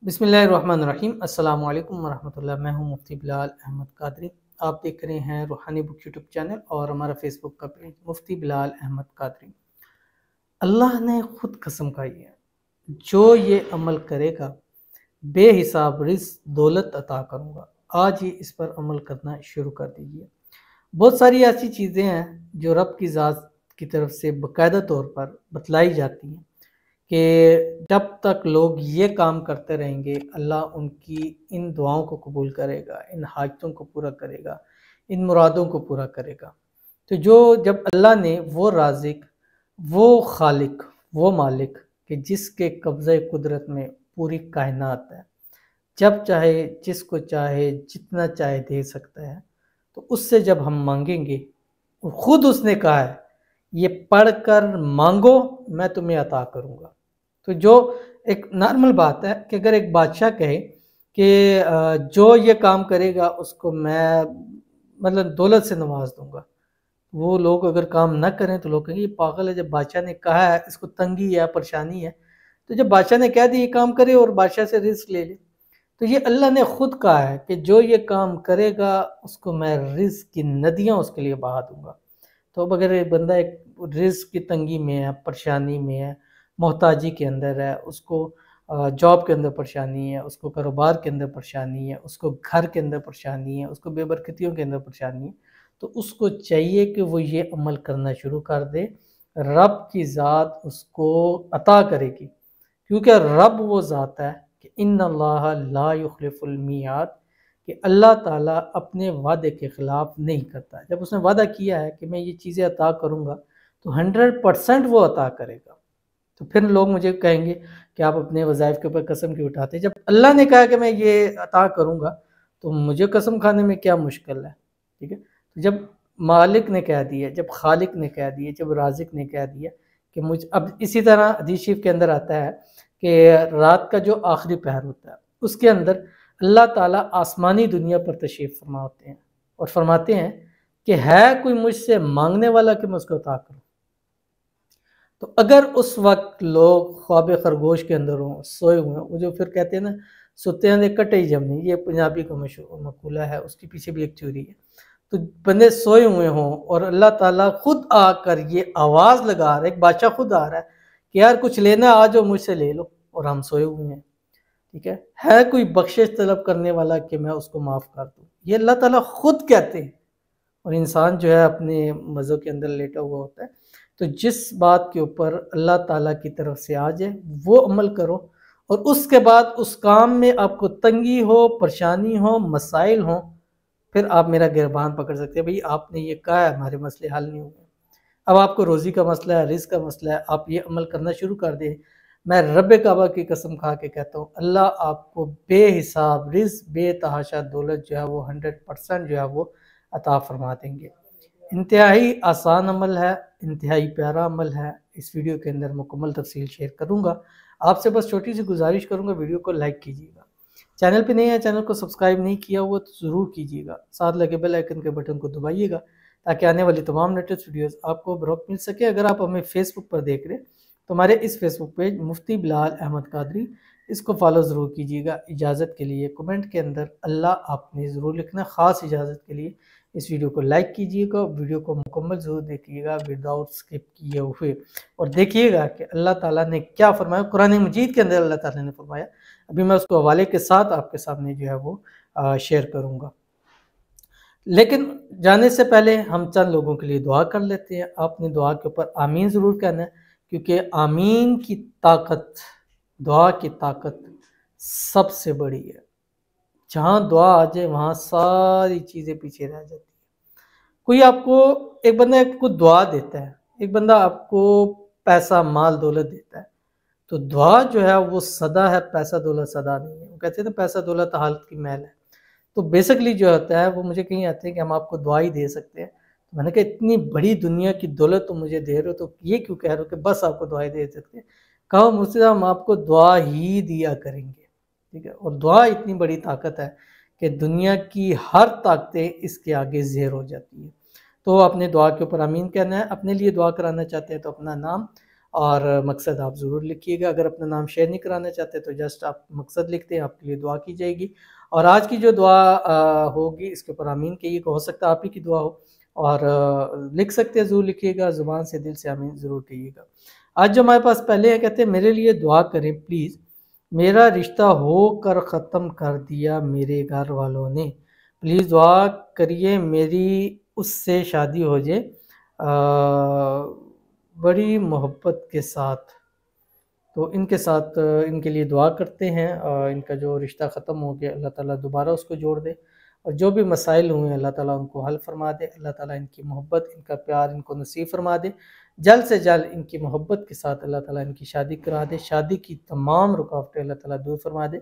بسم اللہ الرحمن الرحیم۔ السلام علیکم ورحمۃ اللہ۔ میں ہوں مفتی بلال احمد قادری۔ آپ دیکھ رہے ہیں روحانی بک یوٹیوب چینل اور ہمارا فیس بک کا پیج مفتی بلال احمد قادری۔ اللہ نے خود قسم کھائی ہے، جو یہ عمل کرے گا بے حساب رزق دولت عطا کروں گا۔ آج ہی اس پر عمل کرنا شروع کر دیجیے۔ بہت ساری ایسی چیزیں ہیں جو رب کی ذات کی طرف سے باقاعدہ طور پر بتلائی جاتی ہیں کہ جب تک لوگ یہ کام کرتے رہیں گے اللہ ان کی ان دعاؤں کو قبول کرے گا، ان حاجتوں کو پورا کرے گا، ان مرادوں کو پورا کرے گا۔ تو جب اللہ نے وہ رازق، وہ خالق، وہ مالک کہ جس کے قبضہ قدرت میں پوری کائنات ہے، جب چاہے جس کو چاہے جتنا چاہے دے سکتا ہے، تو اس سے جب ہم مانگیں گے، اور خود اس نے کہا ہے یہ پڑھ کر مانگو میں تمہیں عطا کروں گا۔ تو جو ایک نارمل بات ہے کہ اگر ایک بادشاہ کہے کہ جو یہ کام کرے گا اس کو میں مطلب دولت سے نواز دوں گا، وہ لوگ اگر کام نہ کریں تو لوگ کہیں گے یہ پاگل ہے۔ جب بادشاہ نے کہا ہے، اس کو تنگی ہے، پریشانی ہے، تو جب بادشاہ نے کہہ دی یہ کام کرے اور بادشاہ سے رزق لے لے، تو یہ اللہ نے خود کہا ہے کہ جو یہ کام کرے گا اس کو میں رزق کی ندیاں اس کے لیے بہا دوں گا۔ تو اب اگر ایک بندہ ایک رزق کی تنگی میں ہے، پریشانی میں ہے، محتاجی کے اندر ہے، اس کو جاب کے اندر پریشانی ہے، اس کو کاروبار کے اندر پریشانی ہے، اس کو گھر کے اندر پریشانی ہے، اس کو بے برکتیوں کے اندر پریشانی ہے، تو اس کو چاہیے کہ وہ یہ عمل کرنا شروع کر دے۔ رب کی ذات اس کو عطا کرے گی، کیونکہ رب وہ ذات ہے کہ ان اللہ لا یخلف المیعاد، کہ اللہ تعالیٰ اپنے وعدے کے خلاف نہیں کرتا۔ جب اس نے وعدہ کیا ہے کہ میں یہ چیزیں عطا کروں گا تو 100% وہ عطا کرے گا۔ تو پھر لوگ مجھے کہیں گے کہ آپ اپنے وظائف کے اوپر قسم کیوں اٹھاتے ہیں؟ جب اللہ نے کہا کہ میں یہ عطا کروں گا تو مجھے قسم کھانے میں کیا مشکل ہے؟ ٹھیک ہے، جب مالک نے کہہ دیا، جب خالق نے کہہ دیا، جب رازق نے کہہ دیا کہ اب اسی طرح حدیث شریف کے اندر آتا ہے کہ رات کا جو آخری پہر ہوتا ہے اس کے اندر اللہ تعالیٰ آسمانی دنیا پر تشریف فرما ہوتے ہیں اور فرماتے ہیں کہ ہے کوئی مجھ سے مانگنے والا کہ میں اس کو عطا کروں؟ تو اگر اس وقت لوگ خواب خرگوش کے اندر ہوں، سوئے ہوئے ہیں، وہ جو پھر کہتے ہیں نا سوتے ہیں کٹے ہی جم نہیں، یہ پنجابی کا مشہور مقولہ ہے، اس کے پیچھے بھی ایک تھیوری ہے۔ تو بندے سوئے ہوئے ہوں اور اللہ تعالیٰ خود آ کر یہ آواز لگا رہا ہے، ایک بادشاہ خود آ رہا ہے کہ یار کچھ لینا آ جاؤ مجھ سے لے لو، اور ہم سوئے ہوئے ہیں، ٹھیک ہے کوئی بخشش طلب کرنے والا کہ میں اس کو معاف کر دوں، یہ اللہ تعالیٰ خود کہتے ہیں، اور انسان جو ہے اپنے مزوں کے اندر لیٹا ہوا ہوتا ہے۔ تو جس بات کے اوپر اللہ تعالیٰ کی طرف سے آ جائے وہ عمل کرو، اور اس کے بعد اس کام میں آپ کو تنگی ہو، پریشانی ہو، مسائل ہوں، پھر آپ میرا گربان پکڑ سکتے ہیں، بھئی آپ نے یہ کہا ہے ہمارے مسئلے حل نہیں ہوئے۔ اب آپ کو روزی کا مسئلہ ہے، رزق کا مسئلہ ہے، آپ یہ عمل کرنا شروع کر دیں، میں رب کعبہ کی قسم کھا کے کہتا ہوں اللہ آپ کو بے حساب رزق، بے تحاشا دولت جو ہے وہ 100% جو ہے وہ عطا فرما دیں گے۔ انتہائی آسان عمل ہے، انتہائی پیارا عمل ہے، اس ویڈیو کے اندر مکمل تفصیل شیئر کروں گا۔ آپ سے بس چھوٹی سی گزارش کروں گا، ویڈیو کو لائک کیجیے گا، چینل پہ نہیں ہے، چینل کو سبسکرائب نہیں کیا ہوا تو ضرور کیجیے گا، ساتھ لگے بیل آئیکن کے بٹن کو دبائیے گا تاکہ آنے والی تمام لیٹسٹ ویڈیوز آپ کو بروقت مل سکے۔ اگر آپ ہمیں فیس بک پر دیکھ رہے تو ہمارے اس فیس بک پیج مفتی بلال احمد قادری، اس کو فالو ضرور کیجیے گا۔ اجازت کے لیے کمنٹ کے اندر اللہ آپ نے ضرور لکھنا، خاص اجازت کے لیے اس ویڈیو کو لائک کیجیے گا، ویڈیو کو مکمل ضرور دیکھیے گا وداؤٹ اسکپ کیے ہوئے، اور دیکھیے گا کہ اللہ تعالیٰ نے کیا فرمایا۔ قرآن مجید کے اندر اللہ تعالیٰ نے فرمایا، ابھی میں اس کو حوالے کے ساتھ آپ کے سامنے جو ہے وہ شیئر کروں گا۔ لیکن جانے سے پہلے ہم چند لوگوں کے لیے دعا کر لیتے ہیں۔ آپ نے دعا کے اوپر آمین ضرور کہنا ہے، کیونکہ آمین کی طاقت، دعا کی طاقت سب سے بڑی ہے۔ جہاں دعا آ جائے وہاں ساری چیزیں پیچھے رہ جاتی ہیں۔ کوئی آپ کو، ایک بندہ آپ کو دعا دیتا ہے، ایک بندہ آپ کو پیسہ مال دولت دیتا ہے، تو دعا جو ہے وہ صدا ہے، پیسہ دولت صدا نہیں ہے۔ وہ کہتے ہیں نا پیسہ دولت حالت کی میل ہے۔ تو بیسکلی جو ہوتا ہے وہ مجھے کہیں آتے ہیں کہ ہم آپ کو دعا ہی دے سکتے ہیں۔ میں نے کہا اتنی بڑی دنیا کی دولت تم مجھے دے رہے ہو تو یہ کیوں کہہ رہے ہو کہ بس آپ کو دعائیں دے سکتے ہیں؟ کہو مجھ سے ہم آپ کو دعا ہی دیا کریں گے، ٹھیک ہے؟ اور دعا اتنی بڑی طاقت ہے کہ دنیا کی ہر طاقتیں اس کے آگے زیر ہو جاتی ہیں۔ تو اپنے دعا کے اوپر آمین کہنا ہے۔ اپنے لیے دعا کرانا چاہتے ہیں تو اپنا نام اور مقصد آپ ضرور لکھیے گا۔ اگر اپنا نام شیئر نہیں کرانا چاہتے تو جسٹ آپ مقصد لکھتے ہیں، آپ کے لیے دعا کی جائے گی۔ اور آج کی جو دعا ہوگی اس کے اوپر آمین کہیے گا، ہو سکتا ہے آپ ہی کی دعا ہو، اور لکھ سکتے ہیں، ضرور لکھیے گا، زبان سے دل سے آمین ضرور کہیے گا۔ آج جو ہمارے پاس پہلے ہے، کہتے ہیں میرے لیے دعا کریں پلیز، میرا رشتہ ہو کر ختم کر دیا میرے گھر والوں نے، پلیز دعا کریے میری اس سے شادی ہو جائے بڑی محبت کے ساتھ۔ تو ان کے ساتھ ان کے لیے دعا کرتے ہیں، ان کا جو رشتہ ختم ہو گیا اللہ تعالیٰ دوبارہ اس کو جوڑ دے، اور جو بھی مسائل ہوئے ہیں اللہ تعالیٰ ان کو حل فرما دے، اللہ تعالیٰ ان کی محبت، ان کا پیار ان کو نصیب فرما دے، جلد سے جلد ان کی محبت کے ساتھ اللہ تعالیٰ ان کی شادی کرا دے، شادی کی تمام رکاوٹیں اللہ تعالیٰ دور فرما دے،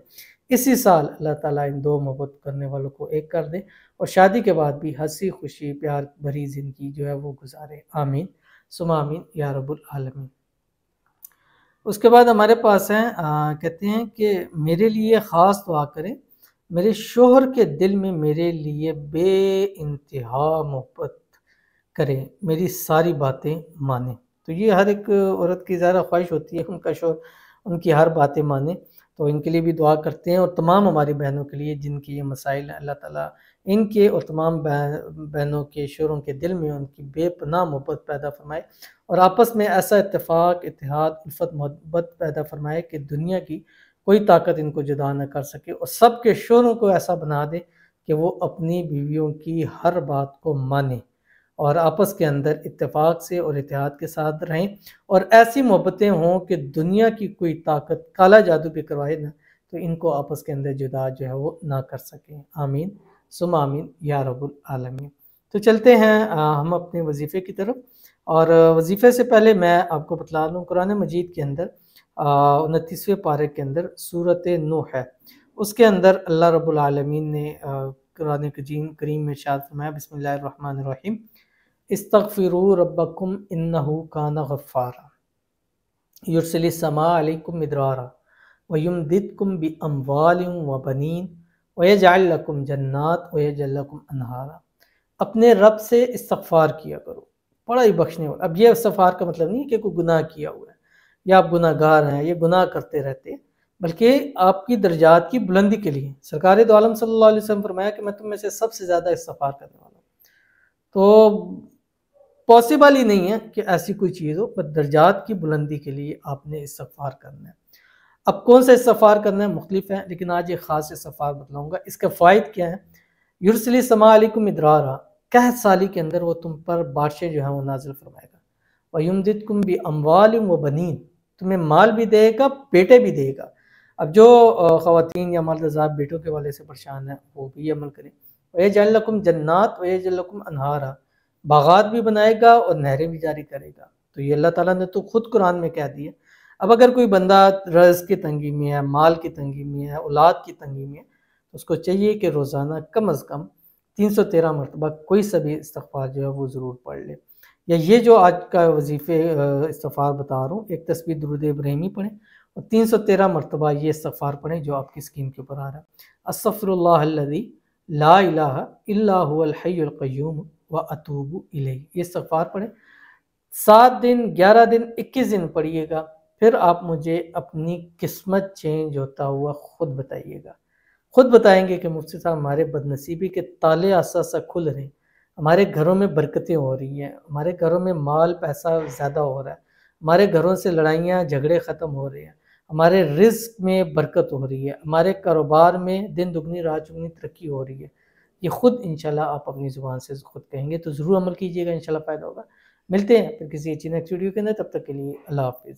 اسی سال اللہ تعالیٰ ان دو محبت کرنے والوں کو ایک کر دے، اور شادی کے بعد بھی ہنسی خوشی پیار بھری زندگی جو ہے وہ گزارے، آمین ثم آمین یا رب العالمین۔ اس کے بعد ہمارے پاس ہیں کہتے ہیں کہ میرے لیے خاص دعا کریں، میرے شوہر کے دل میں میرے لیے بے انتہا محبت کریں، میری ساری باتیں مانیں۔ تو یہ ہر ایک عورت کی ظاہرہ خواہش ہوتی ہے ان کا شوہر ان کی ہر باتیں مانے، تو ان کے لیے بھی دعا کرتے ہیں، اور تمام ہماری بہنوں کے لیے جن کی یہ مسائل ہیں، اللہ تعالیٰ ان کے اور تمام بہنوں کے شوہروں کے دل میں ان کی بے پناہ محبت پیدا فرمائے، اور آپس میں ایسا اتفاق، اتحاد، الفت، محبت پیدا فرمائے کہ دنیا کی کوئی طاقت ان کو جدا نہ کر سکے، اور سب کے شوہروں کو ایسا بنا دے کہ وہ اپنی بیویوں کی ہر بات کو مانیں، اور آپس کے اندر اتفاق سے اور اتحاد کے ساتھ رہیں، اور ایسی محبتیں ہوں کہ دنیا کی کوئی طاقت کالا جادو بھی کروائے نا تو ان کو آپس کے اندر جدا جو ہے وہ نہ کر سکیں، آمین ثم آمین یا رب العالمین۔ تو چلتے ہیں ہم اپنے وظیفے کی طرف، اور وظیفے سے پہلے میں آپ کو بتلا دوں قرآن مجید کے اندر 29ویں پارے کے اندر سورۃ نوح ہے، اس کے اندر اللہ رب العالمین نے قرآن کریم میں ارشاد فرمایا، بسم اللہ الرحمن الرحیم، استغفروا ربکم انہ کان غفارا یرسل السماء علیکم مدرارا ویمددکم باموال وبنین ویجعل لکم جنات ویجعل لکم انہارا۔ اپنے رب سے استغفار کیا کرو، بڑا ہی بخشنے والا۔ اب یہ استغفار کا مطلب نہیں کہ کوئی گناہ کیا ہوا ہے یا آپ گناہ گار ہیں، یہ گناہ کرتے رہتے ہیں، بلکہ آپ کی درجات کی بلندی کے لیے۔ سرکار دو عالم صلی اللہ علیہ وسلم فرمایا کہ میں تم میں سے سب سے زیادہ استغفار کرنے والا ہوں۔ تو پاسبل ہی نہیں ہے کہ ایسی کوئی چیز ہو، پر درجات کی بلندی کے لیے آپ نے استغفار کرنا ہے۔ اب کون سا استغفار کرنا ہے مختلف ہے، لیکن آج ایک خاص استغفار بتلاؤں گا۔ اس کا فوائد کیا ہے؟ یرسل السماء علیکم مدرارا، قحط سالی کے اندر وہ تم پر بارشیں جو ہیں وہ نازل فرمائے گا، وَيُمْدِدْكُمْ بِأَمْوَالٍ وَبَنِينَ، تمہیں مال بھی دے گا، بیٹے بھی دے گا۔ اب جو خواتین یا مرد حضرات بیٹوں کے والے سے پریشان ہیں وہ بھی عمل کریں۔ وَيَجْعَلْ لَكُمْ جَنَّاتٍ وَيَجْعَلْ لَكُمْ أَنْهَارًا، باغات بھی بنائے گا اور نہریں بھی جاری کرے گا۔ تو یہ اللہ تعالیٰ نے تو خود قرآن میں کہہ دیا۔ اب اگر کوئی بندہ رزق کی تنگی میں ہے، مال کی تنگی میں ہے، اولاد کی تنگی میں ہے، تو اس کو چاہیے کہ روزانہ کم از کم 313 مرتبہ کوئی سا بھی استغفار جو ہے وہ ضرور پڑھ لے، یا یہ جو آج کا وظیفے استغفار بتا رہا ہوں، ایک تسبیح درود ابراہیمی پڑھیں اور 313 مرتبہ یہ استغفار پڑھیں جو آپ کی اسکرین کے اوپر آ رہا ہے، استغفر اللہ الذی لا الہ الا هو الحی القیوم واتوب الیہ۔ یہ استغفار پڑھیں 7 دن، 11 دن، 21 دن پڑھیے گا، پھر آپ مجھے اپنی قسمت چینج ہوتا ہوا خود بتائیے گا۔ خود بتائیں گے کہ مفتی صاحب ہمارے بدنصیبی کے تالے آسا سا کھل رہے ہیں، ہمارے گھروں میں برکتیں ہو رہی ہیں، ہمارے گھروں میں مال پیسہ زیادہ ہو رہا ہے، ہمارے گھروں سے لڑائیاں جھگڑے ختم ہو رہے ہیں، ہمارے رزق میں برکت ہو رہی ہے، ہمارے کاروبار میں دن دگنی رات چگنی ترقی ہو رہی ہے۔ یہ خود انشاءاللہ آپ اپنی زبان سے خود کہیں گے، تو ضرور عمل کیجئے گا، انشاءاللہ فائدہ ہوگا۔ ملتے ہیں پھر کسی اچھی نیکسٹ ویڈیو کے اندر، تب تک کے لیے اللہ حافظ۔